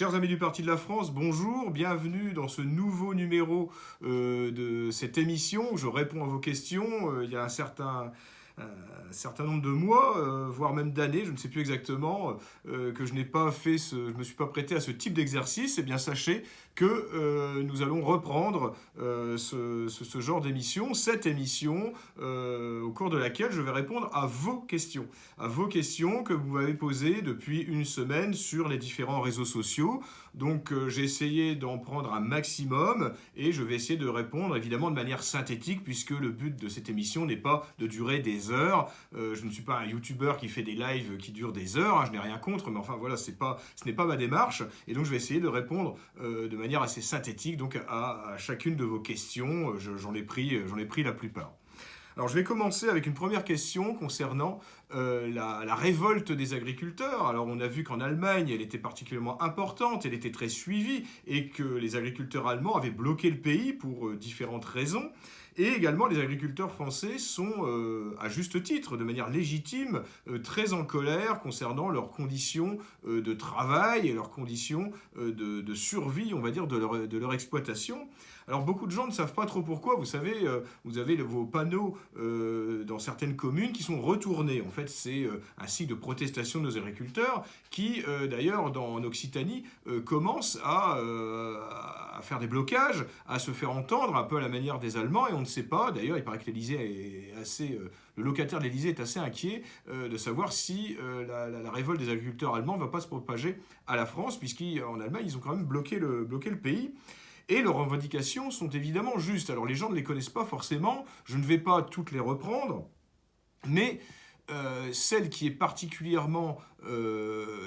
Chers amis du Parti de la France, bonjour, bienvenue dans ce nouveau numéro de cette émission où je réponds à vos questions. Il y a un certain nombre de mois, voire même d'années, je ne sais plus exactement, que je ne me suis pas prêté à ce type d'exercice. Eh bien, sachez que nous allons reprendre ce genre d'émission, cette émission, au cours de laquelle je vais répondre à vos questions que vous m'avez posées depuis une semaine sur les différents réseaux sociaux. Donc j'ai essayé d'en prendre un maximum et je vais essayer de répondre évidemment de manière synthétique puisque le but de cette émission n'est pas de durer des heures. Je ne suis pas un youtubeur qui fait des lives qui durent des heures, hein, je n'ai rien contre, mais enfin voilà, ce n'est pas ma démarche. Et donc je vais essayer de répondre de manière assez synthétique donc à chacune de vos questions. J'en ai pris la plupart. Alors je vais commencer avec une première question concernant la révolte des agriculteurs. Alors on a vu qu'en Allemagne, elle était particulièrement importante, elle était très suivie et que les agriculteurs allemands avaient bloqué le pays pour différentes raisons. Et également, les agriculteurs français sont, à juste titre, de manière légitime, très en colère concernant leurs conditions de travail et leurs conditions de survie, on va dire, de leur exploitation. Alors, beaucoup de gens ne savent pas trop pourquoi. Vous savez, vous avez vos panneaux dans certaines communes qui sont retournés. En fait, c'est un signe de protestation de nos agriculteurs qui, d'ailleurs, en Occitanie, commence à faire des blocages, à se faire entendre un peu à la manière des Allemands. Et on ne sait pas, d'ailleurs, il paraît que l'Élysée est assez... le locataire de l'Élysée est assez inquiet de savoir si la révolte des agriculteurs allemands ne va pas se propager à la France, puisqu'en Allemagne, ils ont quand même bloqué le pays. Et leurs revendications sont évidemment justes. Alors les gens ne les connaissent pas forcément, je ne vais pas toutes les reprendre, mais celle qui est particulièrement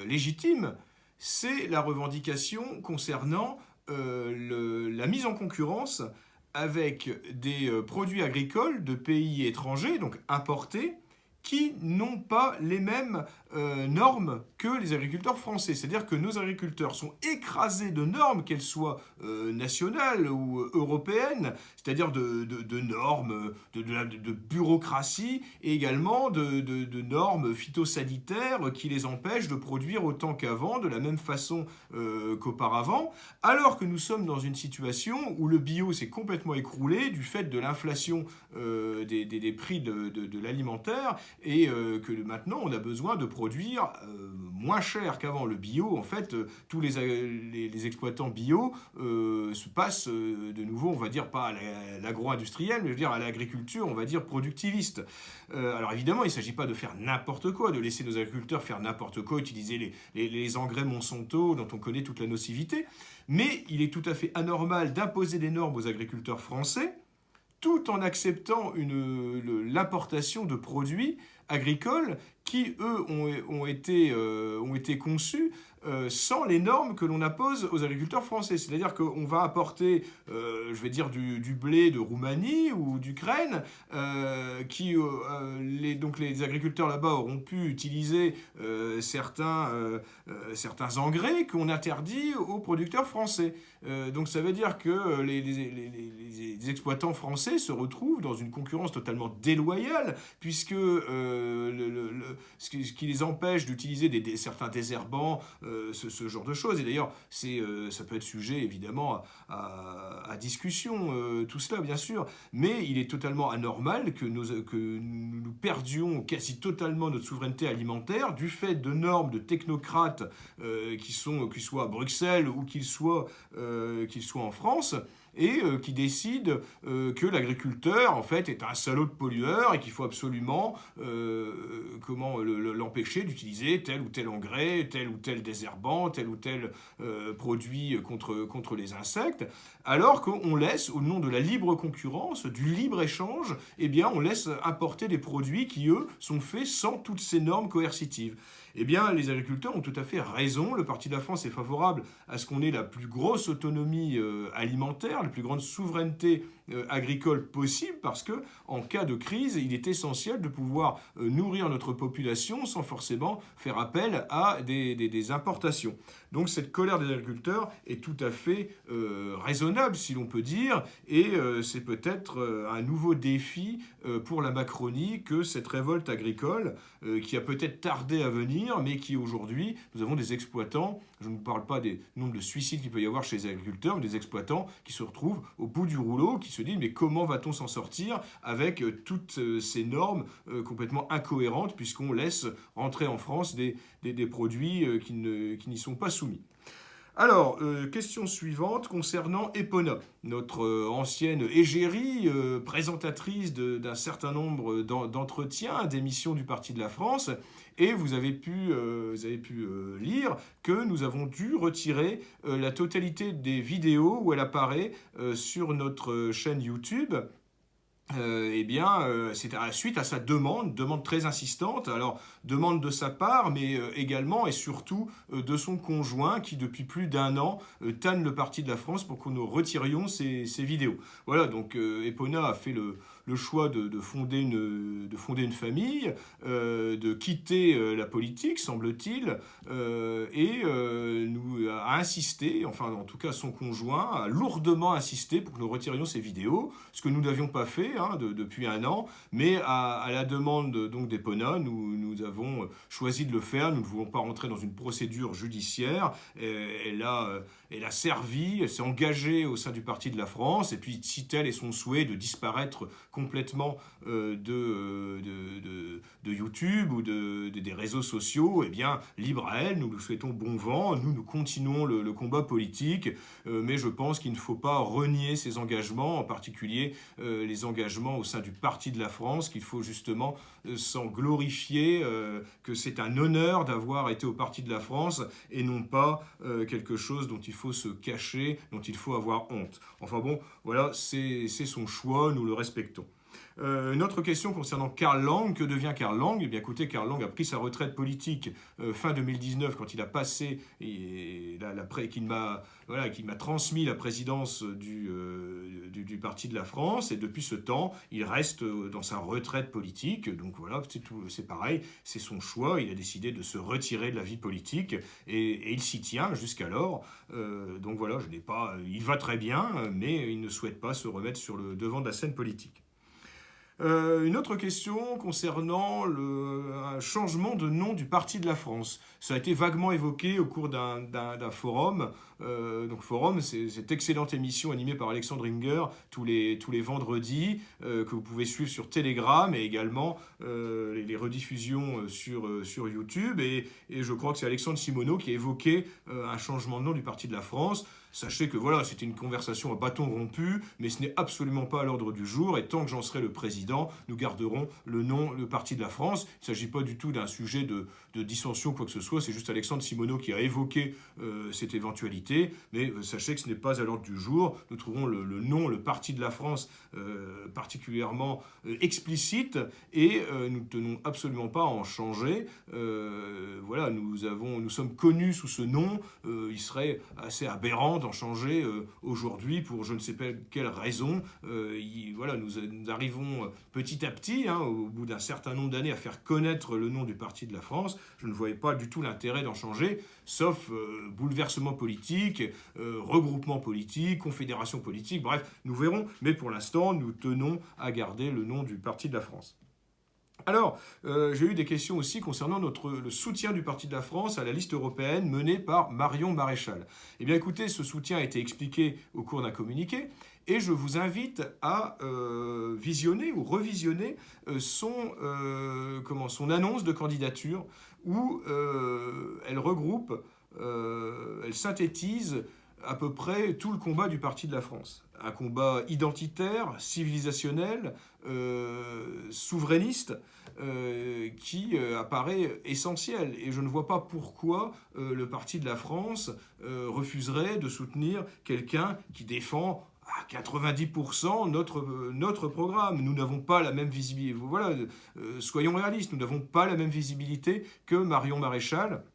légitime, c'est la revendication concernant la mise en concurrence avec des produits agricoles de pays étrangers, donc importés, qui n'ont pas les mêmes normes que les agriculteurs français. C'est-à-dire que nos agriculteurs sont écrasés de normes, qu'elles soient nationales ou européennes, c'est-à-dire de normes, de bureaucratie, et également de normes phytosanitaires qui les empêchent de produire autant qu'avant, de la même façon qu'auparavant, alors que nous sommes dans une situation où le bio s'est complètement écroulé du fait de l'inflation des prix de l'alimentaire, et que maintenant on a besoin de produire moins cher qu'avant. Le bio, en fait, tous les exploitants bio se passent de nouveau, on va dire, pas à l'agro-industriel, mais je veux dire à l'agriculture, on va dire, productiviste. Alors évidemment, il ne s'agit pas de faire n'importe quoi, de laisser nos agriculteurs faire n'importe quoi, utiliser les engrais Monsanto dont on connaît toute la nocivité, mais il est tout à fait anormal d'imposer des normes aux agriculteurs français tout en acceptant l'importation de produits agricoles qui, eux, ont été conçus sans les normes que l'on impose aux agriculteurs français. C'est-à-dire qu'on va apporter, je vais dire, du blé de Roumanie ou d'Ukraine, donc les agriculteurs là-bas auront pu utiliser certains engrais qu'on interdit aux producteurs français. Donc ça veut dire que les exploitants français se retrouvent dans une concurrence totalement déloyale, puisque ce qui les empêche d'utiliser certains désherbants, ce genre de choses. Et d'ailleurs, ça peut être sujet évidemment à discussion, tout cela bien sûr, mais il est totalement anormal que nous perdions quasi totalement notre souveraineté alimentaire du fait de normes de technocrates qu'ils soient à Bruxelles ou qu'ils soient en France, et qui décide que l'agriculteur, en fait, est un salaud de pollueur et qu'il faut absolument l'empêcher d'utiliser tel ou tel engrais, tel ou tel désherbant, tel ou tel produit contre les insectes, alors qu'on laisse, au nom de la libre concurrence, du libre-échange, eh bien, on laisse importer des produits qui, eux, sont faits sans toutes ces normes coercitives. Eh bien, les agriculteurs ont tout à fait raison. Le Parti de la France est favorable à ce qu'on ait la plus grosse autonomie alimentaire, la plus grande souveraineté agricole possible, parce que en cas de crise, il est essentiel de pouvoir nourrir notre population sans forcément faire appel à des importations. Donc cette colère des agriculteurs est tout à fait raisonnable, si l'on peut dire, et c'est peut-être un nouveau défi pour la Macronie que cette révolte agricole qui a peut-être tardé à venir, mais qui aujourd'hui, nous avons des exploitants, je ne parle pas des nombres de suicides qu'il peut y avoir chez les agriculteurs, mais des exploitants qui se retrouvent au bout du rouleau, qui se disent mais comment va-t-on s'en sortir avec toutes ces normes complètement incohérentes puisqu'on laisse rentrer en France des produits qui n'y sont pas soumis. Alors, question suivante concernant Epona, notre ancienne égérie, présentatrice d'un certain nombre d'entretiens, d'émissions du Parti de la France, et vous avez pu lire que nous avons dû retirer la totalité des vidéos où elle apparaît sur notre chaîne YouTube. C'est suite à sa demande très insistante, alors demande de sa part, mais également et surtout de son conjoint qui depuis plus d'1 an tanne le Parti de la France pour que nous retirions ces vidéos. Voilà, donc Epona a fait le choix de fonder une famille, de quitter la politique, semble-t-il, et nous a insisté, enfin en tout cas son conjoint a lourdement insisté pour que nous retirions ces vidéos, ce que nous n'avions pas fait depuis 1 an, mais à la demande donc d'Epona, nous avons choisi de le faire. Nous ne voulons pas rentrer dans une procédure judiciaire. Elle a servi, elle s'est engagée au sein du Parti de la France, et puis si tel est son souhait de disparaître complètement de YouTube ou des réseaux sociaux, eh bien, libre à elle, nous lui souhaitons bon vent, nous continuons le combat politique, mais je pense qu'il ne faut pas renier ses engagements, en particulier les engagements au sein du Parti de la France, qu'il faut justement s'en glorifier, que c'est un honneur d'avoir été au Parti de la France et non pas quelque chose dont il faut se cacher, dont il faut avoir honte. Enfin bon, voilà, c'est son choix, nous le respectons. Une autre question concernant Karl Lang. Que devient Karl Lang ? Eh bien, écoutez, Karl Lang a pris sa retraite politique fin 2019 quand il a passé, qu'il m'a transmis la présidence du Parti de la France. Et depuis ce temps, il reste dans sa retraite politique. Donc voilà, c'est pareil, c'est son choix. Il a décidé de se retirer de la vie politique et il s'y tient jusqu'alors. Donc voilà, il va très bien, mais il ne souhaite pas se remettre sur le devant de la scène politique. Une autre question concernant un changement de nom du Parti de la France. Ça a été vaguement évoqué au cours d'un forum. Forum, c'est cette excellente émission animée par Alexandre Inger tous les vendredis, que vous pouvez suivre sur Telegram et également les rediffusions sur YouTube. Et je crois que c'est Alexandre Simoneau qui a évoqué un changement de nom du Parti de la France. Sachez que voilà, c'était une conversation à bâton rompu, mais ce n'est absolument pas à l'ordre du jour. Et tant que j'en serai le président, nous garderons le Parti de la France. Il ne s'agit pas du tout d'un sujet de dissension, quoi que ce soit. C'est juste Alexandre Simoneau qui a évoqué cette éventualité. Mais sachez que ce n'est pas à l'ordre du jour. Nous trouverons le nom, le Parti de la France, particulièrement explicite. Et nous ne tenons absolument pas à en changer. Voilà, nous sommes connus sous ce nom. Il serait assez aberrant d'en changer aujourd'hui pour je ne sais pas quelle raison. Nous arrivons petit à petit, au bout d'un certain nombre d'années, à faire connaître le nom du Parti de la France. Je ne voyais pas du tout l'intérêt d'en changer, sauf bouleversement politique, regroupement politique, confédération politique, bref, nous verrons. Mais pour l'instant, nous tenons à garder le nom du Parti de la France. Alors, j'ai eu des questions aussi concernant le soutien du Parti de la France à la liste européenne menée par Marion Maréchal. Eh bien écoutez, ce soutien a été expliqué au cours d'un communiqué et je vous invite à visionner ou revisionner son annonce de candidature où elle regroupe, elle synthétise à peu près tout le combat du Parti de la France. Un combat identitaire, civilisationnel, souverainiste, qui apparaît essentiel. Et je ne vois pas pourquoi le Parti de la France refuserait de soutenir quelqu'un qui défend à 90% notre programme. Nous n'avons pas la même visibilité. Voilà, soyons réalistes, nous n'avons pas la même visibilité que Marion Maréchal.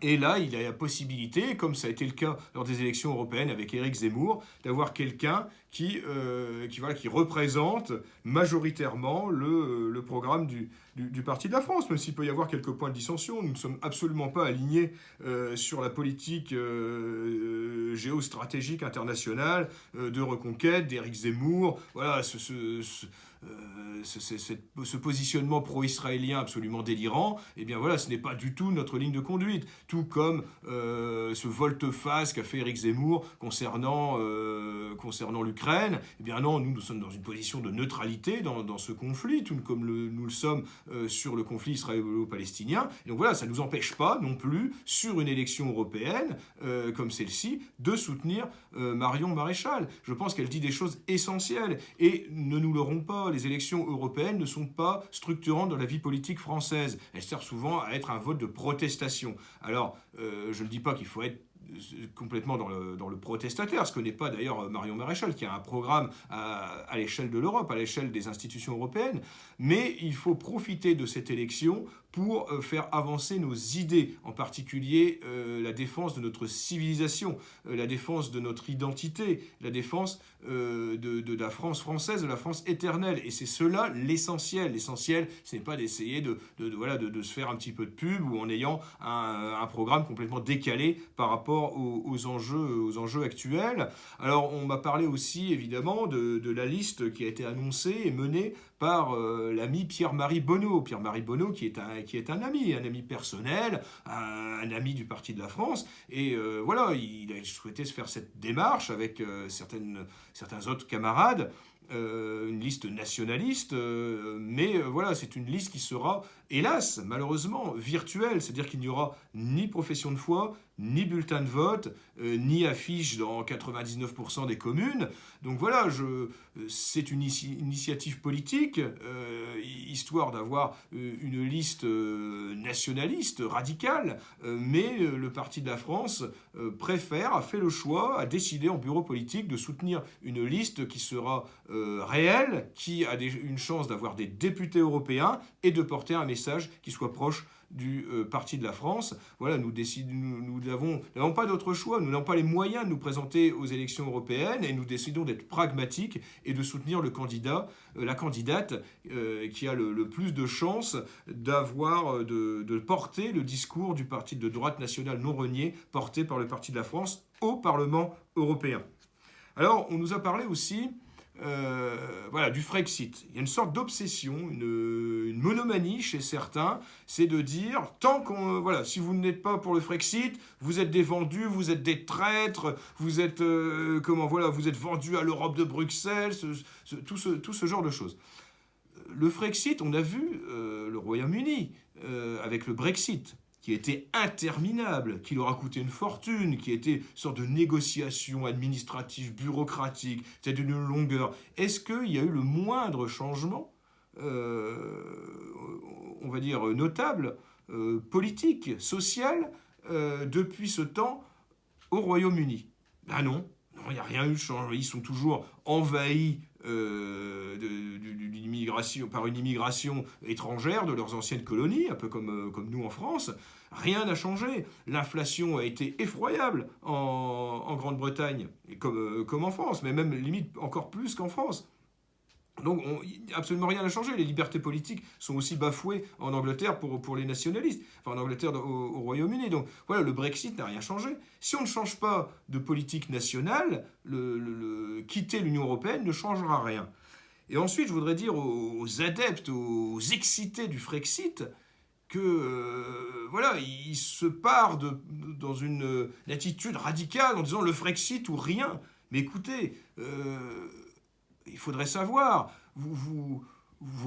Et là, il y a la possibilité, comme ça a été le cas lors des élections européennes avec Éric Zemmour, d'avoir quelqu'un voilà, qui représente majoritairement le programme du Parti de la France, même s'il peut y avoir quelques points de dissension. Nous ne sommes absolument pas alignés sur la politique géostratégique internationale de reconquête d'Éric Zemmour. Voilà, ce positionnement pro-israélien absolument délirant, eh bien voilà, ce n'est pas du tout notre ligne de conduite. Tout comme ce volte-face qu'a fait Éric Zemmour concernant l'Ukraine, eh bien non, nous sommes dans une position de neutralité dans ce conflit, tout comme nous le sommes sur le conflit israélo-palestinien. Et donc voilà, ça ne nous empêche pas non plus, sur une élection européenne comme celle-ci, de soutenir Marion Maréchal. Je pense qu'elle dit des choses essentielles, et ne nous leurrons pas, les élections européennes ne sont pas structurantes dans la vie politique française. Elles servent souvent à être un vote de protestation. Alors, je ne dis pas qu'il faut être complètement dans le protestataire, ce que n'est pas d'ailleurs Marion Maréchal, qui a un programme à l'échelle de l'Europe, à l'échelle des institutions européennes, mais il faut profiter de cette élection pour faire avancer nos idées, en particulier la défense de notre civilisation, la défense de notre identité, la défense de la France française, de la France éternelle. Et c'est cela l'essentiel. L'essentiel, ce n'est pas d'essayer de se faire un petit peu de pub ou en ayant un programme complètement décalé par rapport aux enjeux actuels. Alors, on m'a parlé aussi, évidemment, de la liste qui a été annoncée et menée par l'ami Pierre-Marie Bonneau. Pierre-Marie Bonneau qui est un ami personnel, un ami du Parti de la France. Et voilà, il a souhaité se faire cette démarche avec certains autres camarades. Une liste nationaliste, mais voilà, c'est une liste qui sera, hélas, malheureusement, virtuelle, c'est-à-dire qu'il n'y aura ni profession de foi, ni bulletin de vote, ni affiche dans 99% des communes. Donc voilà, c'est une initiative politique, histoire d'avoir une liste nationaliste, radicale, mais le Parti de la France a fait le choix, a décidé en bureau politique de soutenir une liste qui sera réelle, qui a une chance d'avoir des députés européens et de porter un message qui soit proche du Parti de la France. Voilà, nous n'avons pas d'autre choix, nous n'avons pas les moyens de nous présenter aux élections européennes, et nous décidons d'être pragmatiques et de soutenir le candidat, la candidate qui a le plus de chances de porter le discours du parti de droite nationale non renié porté par le Parti de la France au Parlement européen. Alors, on nous a parlé aussi du Frexit. Il y a une sorte d'obsession, une monomanie chez certains, c'est de dire, si vous n'êtes pas pour le Frexit, vous êtes des vendus, vous êtes des traîtres, vous êtes vendus à l'Europe de Bruxelles, tout ce genre de choses. Le Frexit, on a vu le Royaume-Uni avec le Brexit, qui était interminable, qui leur a coûté une fortune, qui était une sorte de négociation administrative, bureaucratique, c'était d'une longueur. Est-ce qu'il y a eu le moindre changement, on va dire notable, politique, social, depuis ce temps au Royaume-Uni? Ben non, il n'y a rien eu de changement. Ils sont toujours envahis par une immigration étrangère de leurs anciennes colonies, un peu comme nous en France. Rien n'a changé. L'inflation a été effroyable en Grande-Bretagne, comme en France, mais même limite encore plus qu'en France. Donc, absolument rien n'a changé. Les libertés politiques sont aussi bafouées en Angleterre pour les nationalistes, enfin en Angleterre au Royaume-Uni. Donc voilà, le Brexit n'a rien changé. Si on ne change pas de politique nationale, quitter l'Union européenne ne changera rien. Et ensuite, je voudrais dire aux adeptes, aux excités du Frexit, que ils se parent dans une attitude radicale en disant le Frexit ou rien. Mais écoutez, il faudrait savoir, vous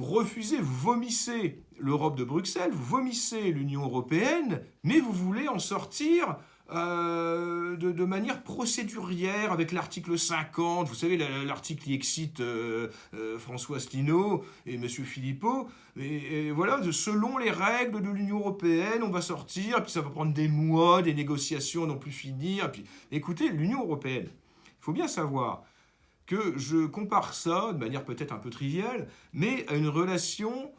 refusez, vous vomissez l'Europe de Bruxelles, vous vomissez l'Union européenne, mais vous voulez en sortir de manière procédurière avec l'article 50, vous savez, l'article qui excite François Asselineau et M. Philippot, et voilà, selon les règles de l'Union européenne, on va sortir, puis ça va prendre des mois, des négociations à n'en plus finir. Puis, écoutez, l'Union européenne, il faut bien savoir que je compare ça, de manière peut-être un peu triviale, mais à une relation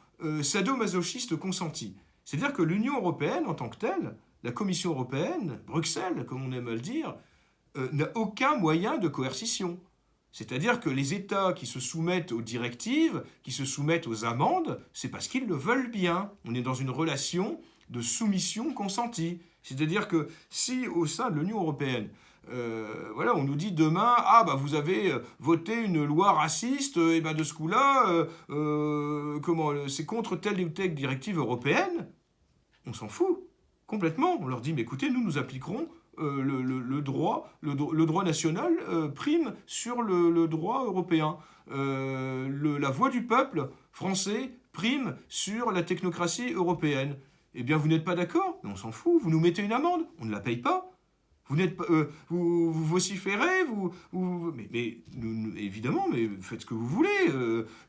sadomasochiste consentie. C'est-à-dire que l'Union européenne, en tant que telle, la Commission européenne, Bruxelles, comme on aime à le dire, n'a aucun moyen de coercition. C'est-à-dire que les États qui se soumettent aux directives, qui se soumettent aux amendes, c'est parce qu'ils le veulent bien. On est dans une relation de soumission consentie. C'est-à-dire que si au sein de l'Union européenne, voilà, on nous dit demain, ah bah vous avez voté une loi raciste, et ben de ce coup-là, c'est contre telle ou telle directive européenne, on s'en fout complètement. On leur dit, mais écoutez, nous appliquerons le droit national prime sur le droit européen. La voix du peuple français prime sur la technocratie européenne. Eh bien, vous n'êtes pas d'accord? Mais on s'en fout. Vous nous mettez une amende. On ne la paye pas. Vous n'êtes pas, vous vociférez, évidemment, mais faites ce que vous voulez,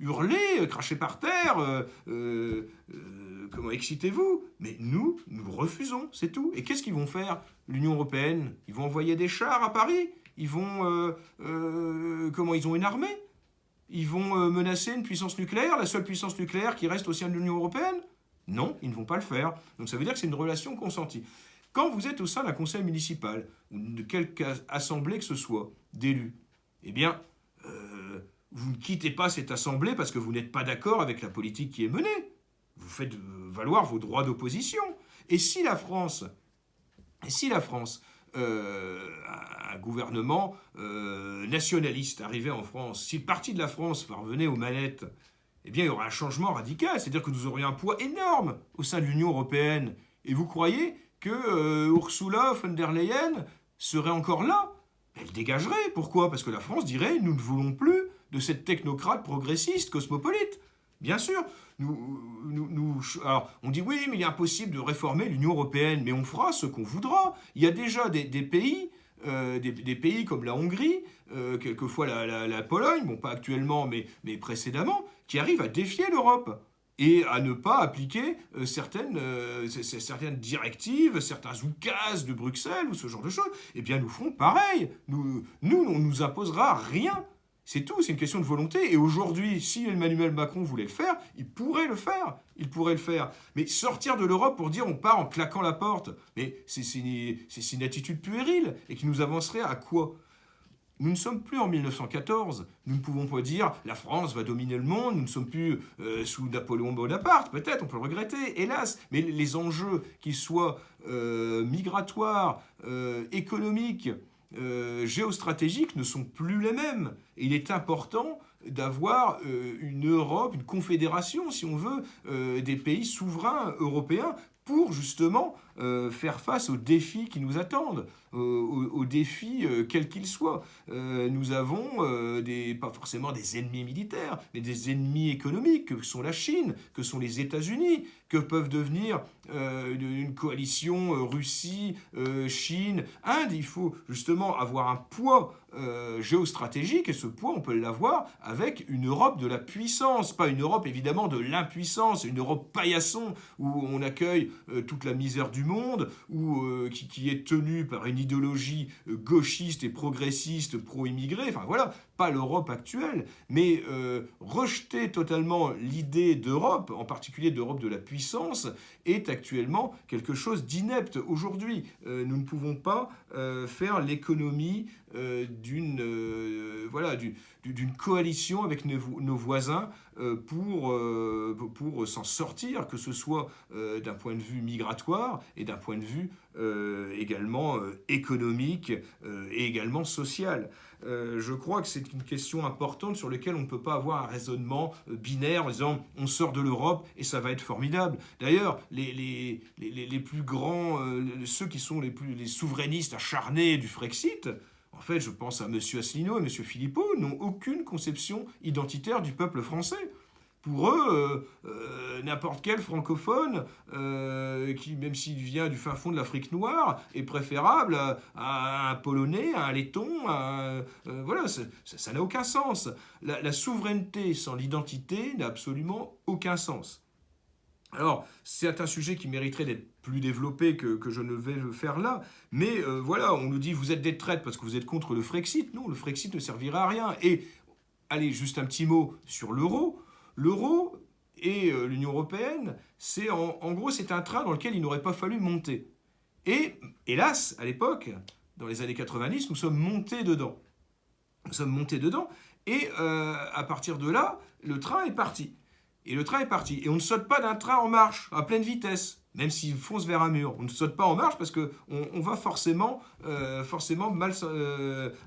hurlez, crachez par terre, excitez-vous. Mais nous refusons, c'est tout. Et qu'est-ce qu'ils vont faire, l'Union européenne? Ils vont envoyer des chars à Paris. Ils vont, ils ont une armée. Ils vont menacer une puissance nucléaire, la seule puissance nucléaire qui reste au sein de l'Union européenne? Non, ils ne vont pas le faire. Donc ça veut dire que c'est une relation consentie. Quand vous êtes au sein d'un conseil municipal, ou de quelque assemblée que ce soit, d'élus, eh bien, vous ne quittez pas cette assemblée parce que vous n'êtes pas d'accord avec la politique qui est menée. Vous faites valoir vos droits d'opposition. Et si la France, un gouvernement nationaliste arrivait en France, si le parti de la France parvenait aux manettes, eh bien, il y aurait un changement radical. C'est-à-dire que nous aurions un poids énorme au sein de l'Union européenne. Et vous croyez que Ursula von der Leyen serait encore là? Elle dégagerait. Pourquoi? Parce que la France dirait, nous ne voulons plus de cette technocrate progressiste, cosmopolite. Bien sûr, alors, on dit oui, mais il est impossible de réformer l'Union européenne, mais on fera ce qu'on voudra. Il y a déjà des pays, des pays comme la Hongrie, quelquefois la Pologne, bon pas actuellement, mais précédemment, qui arrivent à défier l'Europe et à ne pas appliquer certaines directives, certains oukases de Bruxelles ou ce genre de choses. Eh bien, nous ferons pareil. On ne nous imposera rien. C'est tout, c'est une question de volonté. Et aujourd'hui, si Emmanuel Macron voulait le faire, il pourrait le faire. Il pourrait le faire. Mais sortir de l'Europe pour dire on part en claquant la porte, mais c'est une attitude puérile et qui nous avancerait à quoi? Nous ne sommes plus en 1914. Nous ne pouvons pas dire la France va dominer le monde. Nous ne sommes plus sous Napoléon Bonaparte. Peut-être, on peut le regretter, hélas. Mais les enjeux, qu'ils soient migratoires, économiques, géostratégiques, ne sont plus les mêmes. Et il est important d'avoir une Europe, une confédération, si on veut, des pays souverains européens pour justement faire face aux défis qui nous attendent, aux défis quels qu'ils soient. Nous avons pas forcément des ennemis militaires, mais des ennemis économiques, que sont la Chine, que sont les États-Unis, que peuvent devenir une coalition Russie, Chine, Inde. Il faut justement avoir un poids géostratégique, et ce poids, on peut l'avoir avec une Europe de la puissance, pas une Europe évidemment de l'impuissance, une Europe paillasson où on accueille toute la misère du monde, ou qui est tenue par une idéologie gauchiste et progressiste pro-immigré, enfin voilà, pas l'Europe actuelle, mais rejeter totalement l'idée d'Europe, en particulier d'Europe de la puissance, est actuellement quelque chose d'inepte. Aujourd'hui, nous ne pouvons pas faire l'économie d'une coalition avec nos voisins pour s'en sortir, que ce soit d'un point de vue migratoire et d'un point de vue également économique et également social. Je crois que c'est une question importante sur laquelle on ne peut pas avoir un raisonnement binaire en disant on sort de l'Europe et ça va être formidable. D'ailleurs, les plus grands, ceux qui sont les souverainistes acharnés du Frexit, en fait, je pense à M. Asselineau et M. Philippot, n'ont aucune conception identitaire du peuple français. Pour eux, n'importe quel francophone, qui, même s'il vient du fin fond de l'Afrique noire, est préférable à un Polonais, à un Letton. Voilà, ça n'a aucun sens. La souveraineté sans l'identité n'a absolument aucun sens. Alors, c'est un sujet qui mériterait d'être plus développé que je ne vais le faire là, mais voilà, on nous dit vous êtes des traîtres parce que vous êtes contre le Frexit. Non, le Frexit ne servira à rien. Et, allez, juste un petit mot sur l'euro. L'euro et l'Union européenne, en gros, c'est un train dans lequel il n'aurait pas fallu monter. Et hélas, à l'époque, dans les années 90, nous sommes montés dedans. Nous sommes montés dedans, et à partir de là, le train est parti. Et le train est parti. Et on ne saute pas d'un train en marche, à pleine vitesse, même s'il fonce vers un mur. On ne saute pas en marche parce qu'on va forcément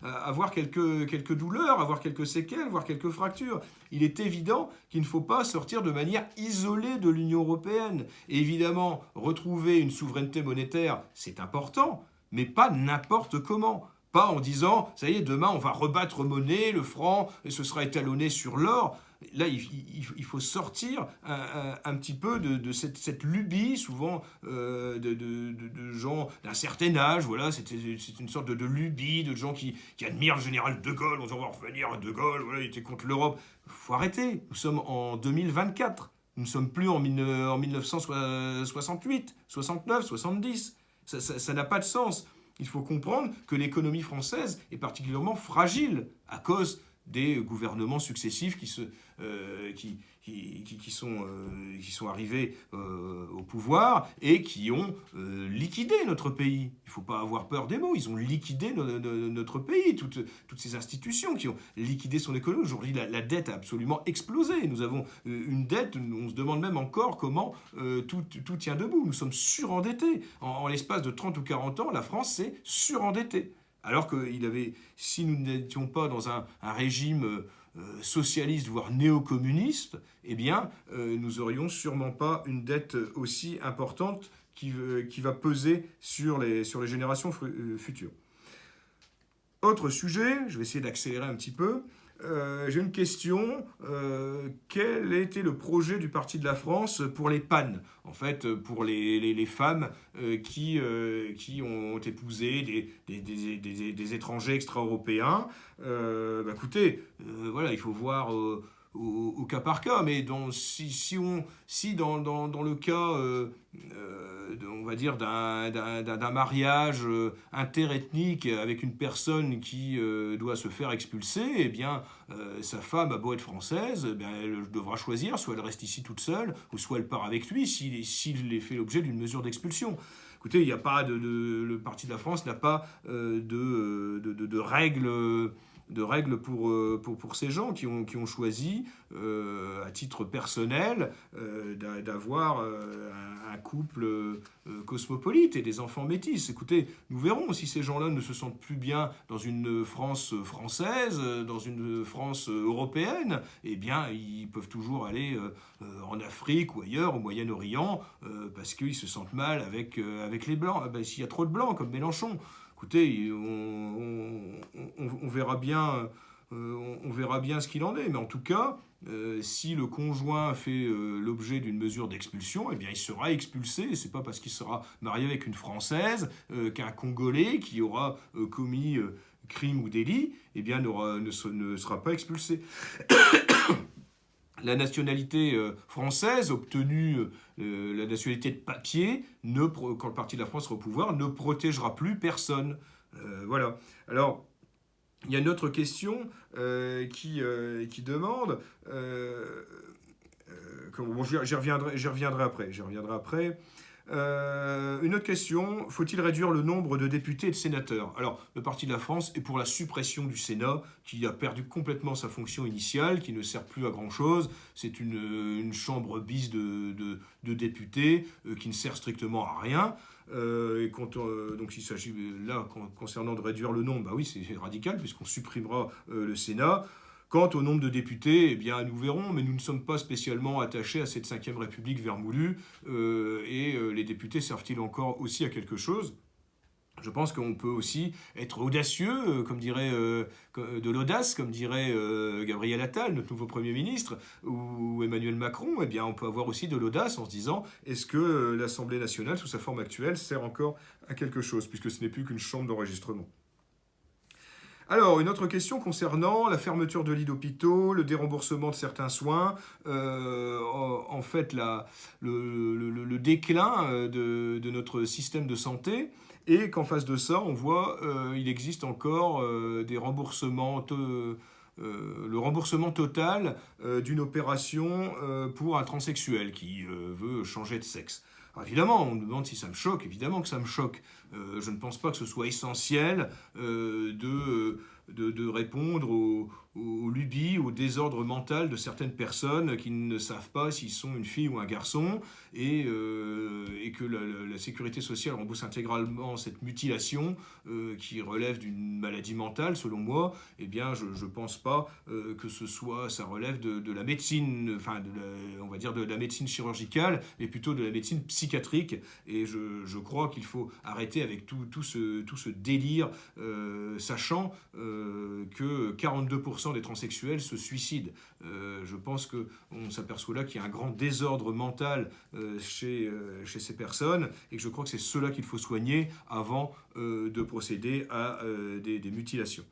avoir quelques douleurs, avoir quelques séquelles, avoir quelques fractures. Il est évident qu'il ne faut pas sortir de manière isolée de l'Union européenne. Et évidemment, retrouver une souveraineté monétaire, c'est important, mais pas n'importe comment. Pas en disant, ça y est, demain on va rebattre monnaie, le franc, et ce sera étalonné sur l'or. Là, il faut sortir un petit peu de cette lubie, souvent de gens d'un certain âge. Voilà, c'est une sorte de lubie, de gens qui admirent le général de Gaulle. On dit on va revenir à de Gaulle, voilà, il était contre l'Europe. Il faut arrêter. Nous sommes en 2024. Nous ne sommes plus en 1968, 69, 70. Ça n'a pas de sens. Il faut comprendre que l'économie française est particulièrement fragile à cause des gouvernements successifs qui sont arrivés au pouvoir et qui ont liquidé notre pays. Il ne faut pas avoir peur des mots. Ils ont liquidé notre pays, toutes ces institutions qui ont liquidé son économie. Aujourd'hui, la dette a absolument explosé. Nous avons une dette, on se demande même encore comment tout tient debout. Nous sommes surendettés. En l'espace de 30 ou 40 ans, la France s'est surendettée. Alors que si nous n'étions pas dans un régime socialiste, voire néo-communiste, eh bien, nous n'aurions sûrement pas une dette aussi importante qui va peser sur les générations futures. Autre sujet, je vais essayer d'accélérer un petit peu. J'ai une question. Quel était le projet du Parti de la France pour les pannes? En fait, pour les femmes qui ont épousé des étrangers extra-européens. Écoutez, voilà, il faut voir au cas par cas, mais si dans le cas, on va dire, d'un mariage interethnique avec une personne qui doit se faire expulser, eh bien, sa femme a beau être française, eh bien, elle devra choisir, soit elle reste ici toute seule, ou soit elle part avec lui s'il fait l'objet d'une mesure d'expulsion. Écoutez, il n'y a pas le Parti de la France n'a pas de règles pour ces gens qui ont choisi, à titre personnel, d'avoir un couple cosmopolite et des enfants métis. Écoutez, nous verrons si ces gens-là ne se sentent plus bien dans une France française, dans une France européenne, eh bien, ils peuvent toujours aller en Afrique ou ailleurs, au Moyen-Orient, parce qu'ils se sentent mal avec les Blancs. S'il y a trop de Blancs, comme Mélenchon, écoutez, on verra bien, ce qu'il en est. Mais en tout cas, si le conjoint fait l'objet d'une mesure d'expulsion, eh bien, il sera expulsé. Et c'est pas parce qu'il sera marié avec une Française qu'un Congolais qui aura commis crime ou délit, eh bien, ne sera pas expulsé. La nationalité française, obtenue la nationalité de papier, quand le Parti de la France sera au pouvoir, ne protégera plus personne. Voilà. Alors, il y a une autre question qui demande... j'y reviendrai après. Une autre question, faut-il réduire le nombre de députés et de sénateurs? Alors, le Parti de la France est pour la suppression du Sénat, qui a perdu complètement sa fonction initiale, qui ne sert plus à grand-chose. C'est une chambre bis de députés qui ne sert strictement à rien. Donc il s'agit là, concernant de réduire le nombre, oui, c'est radical, puisqu'on supprimera le Sénat. Quant au nombre de députés, eh bien, nous verrons, mais nous ne sommes pas spécialement attachés à cette 5e République vermoulue, et les députés servent-ils encore aussi à quelque chose? Je pense qu'on peut aussi être audacieux, de l'audace, comme dirait Gabriel Attal, notre nouveau Premier ministre, ou Emmanuel Macron. Eh bien, on peut avoir aussi de l'audace en se disant, est-ce que l'Assemblée nationale, sous sa forme actuelle, sert encore à quelque chose, puisque ce n'est plus qu'une chambre d'enregistrement. Alors, une autre question concernant la fermeture de lits d'hôpitaux, le déremboursement de certains soins, en fait, le déclin de notre système de santé, et qu'en face de ça, on voit il existe encore des remboursements, le remboursement total d'une opération pour un transsexuel qui veut changer de sexe. Alors évidemment, on me demande si ça me choque, évidemment que ça me choque. Je ne pense pas que ce soit essentiel de répondre aux lubies, au désordre mental de certaines personnes qui ne savent pas s'ils sont une fille ou un garçon et que la sécurité sociale rembourse intégralement cette mutilation qui relève d'une maladie mentale, selon moi. Eh bien, je ne pense pas que ça relève de la médecine, enfin, on va dire de la médecine chirurgicale, mais plutôt de la médecine psychiatrique. Et je crois qu'il faut arrêter avec tout ce délire, sachant que 42% des transsexuels se suicident. Je pense qu'on s'aperçoit là qu'il y a un grand désordre mental chez ces personnes et que je crois que c'est cela qu'il faut soigner avant de procéder à des mutilations.